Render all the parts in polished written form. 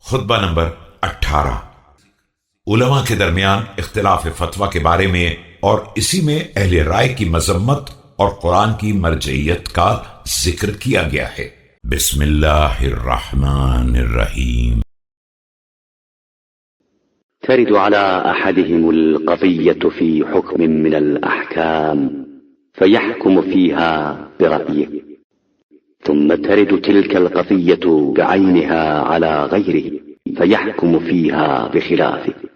خطبہ نمبر 18 علماء کے درمیان اختلاف فتویٰ کے بارے میں اور اسی میں اہل رائے کی مذمت اور قرآن کی مرجعیت کا ذکر کیا گیا ہے۔ بسم اللہ الرحمن الرحیم۔ ترد على أحدهم القضية في حكم من الأحكام فيحكم فيها برأيه، ثم ترد تلك القضية بعينها على غيره فيحكم فيها بخلافه۔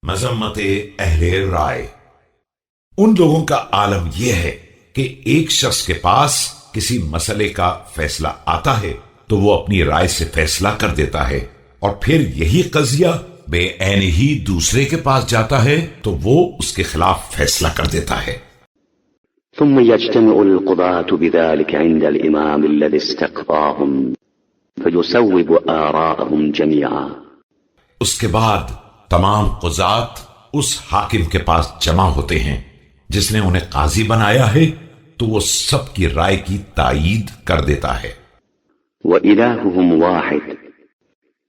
مذمت اہل رائے، ان لوگوں کا عالم یہ ہے کہ ایک شخص کے پاس کسی مسئلے کا فیصلہ آتا ہے تو وہ اپنی رائے سے فیصلہ کر دیتا ہے، اور پھر یہی قضیہ بے عین ہی دوسرے کے پاس جاتا ہے تو وہ اس کے خلاف فیصلہ کر دیتا ہے۔ ثم يجتمع القضاة بذلك عند الإمام الذي استقضاهم فيصوب آراءهم جميعا۔ اس کے بعد تمام قضات اس حاکم کے پاس جمع ہوتے ہیں جس نے انہیں قاضی بنایا ہے، تو وہ سب کی رائے کی تائید کر دیتا ہے۔ وإلههم واحد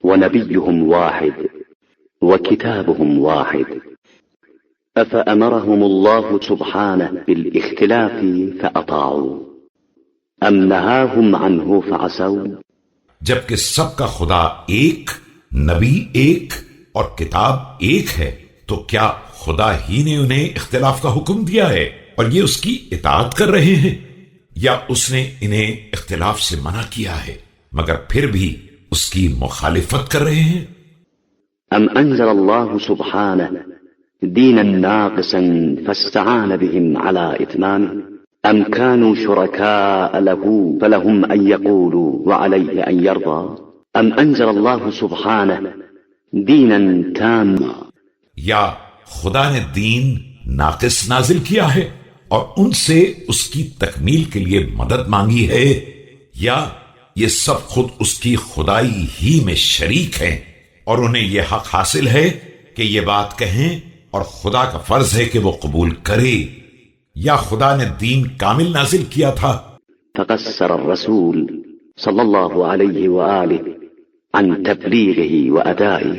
ونبيهم واحد وكتابهم واحد، أفأمرهم الله سبحانه بالاختلاف فأطاعوا أم نهاهم عنه فعصوا؟ جبکہ سب کا خدا ایک، نبی ایک اور کتاب ایک ہے، تو کیا خدا ہی نے انہیں اختلاف کا حکم دیا ہے اور یہ اس کی اطاعت کر رہے ہیں، یا اس نے انہیں اختلاف سے منع کیا ہے مگر پھر بھی اس کی مخالفت کر رہے ہیں؟ أم أنزل الله سبحانه دينا ناقصا فاستعان بهم على إتمامه، أم كانوا شركاء له فلهم أن يقولوا وعليه أن يرضى، أم أنزل الله سبحانه دينا تاما، یا خدا نے دین ناقص نازل کیا ہے اور ان سے اس کی تکمیل کے لیے مدد مانگی ہے، یا یہ سب خود اس کی خدائی ہی میں شریک ہیں اور انہیں یہ حق حاصل ہے کہ یہ بات کہیں اور خدا کا فرض ہے کہ وہ قبول کرے، یا خدا نے دین کامل نازل کیا تھا؟ فقصر الرسول صلى الله عليه وآله عن تبليغه وأدائه،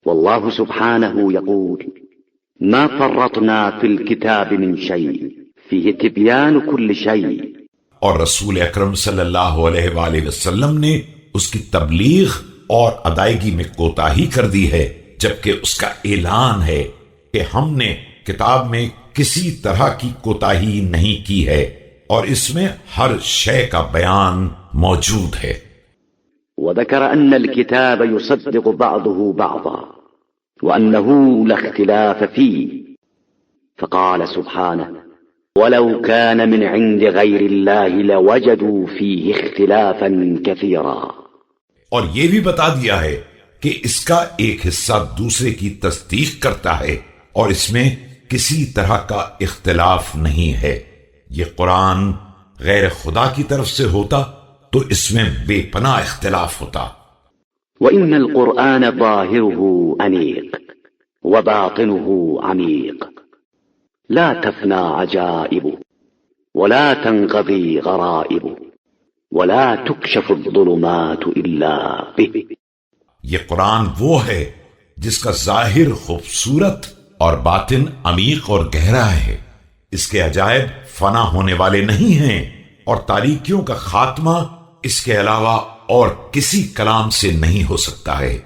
والله سبحانه يقول ما فرطنا في الكتاب من شيء فيه تبيان كل شيء۔ اور رسول اکرم صلی اللہ علیہ وآلہ وسلم نے اس کی تبلیغ اور ادائیگی میں کوتاہی کر دی ہے، جبکہ اس کا اعلان ہے کہ ہم نے کتاب میں کسی طرح کی کوتاہی نہیں کی ہے اور اس میں ہر شے کا بیان موجود ہے۔ وذكر أن الكتاب يصدق بعضه بعضا وأنه لا اختلاف فيه، فقال سبحانه ولو كان من عند غير الله لوجدوا فيه اختلافا كثيرا۔ اور یہ بھی بتا دیا ہے کہ اس کا ایک حصہ دوسرے کی تصدیق کرتا ہے اور اس میں کسی طرح کا اختلاف نہیں ہے۔ یہ قرآن غیر خدا کی طرف سے ہوتا تو اس میں بے پناہ اختلاف ہوتا۔ وإن القرآن ظاهره أنيق وباطنه عميق، لا تفنى عجائبه ولا تنقضي غرائبه ولا تكشف الظلمات إلا به۔ یہ قرآن وہ ہے جس کا ظاہر خوبصورت اور باطن عمیق اور گہرا ہے، اس کے عجائب فنا ہونے والے نہیں ہیں، اور تاریکیوں کا خاتمہ اس کے علاوہ اور کسی کلام سے نہیں ہو سکتا ہے۔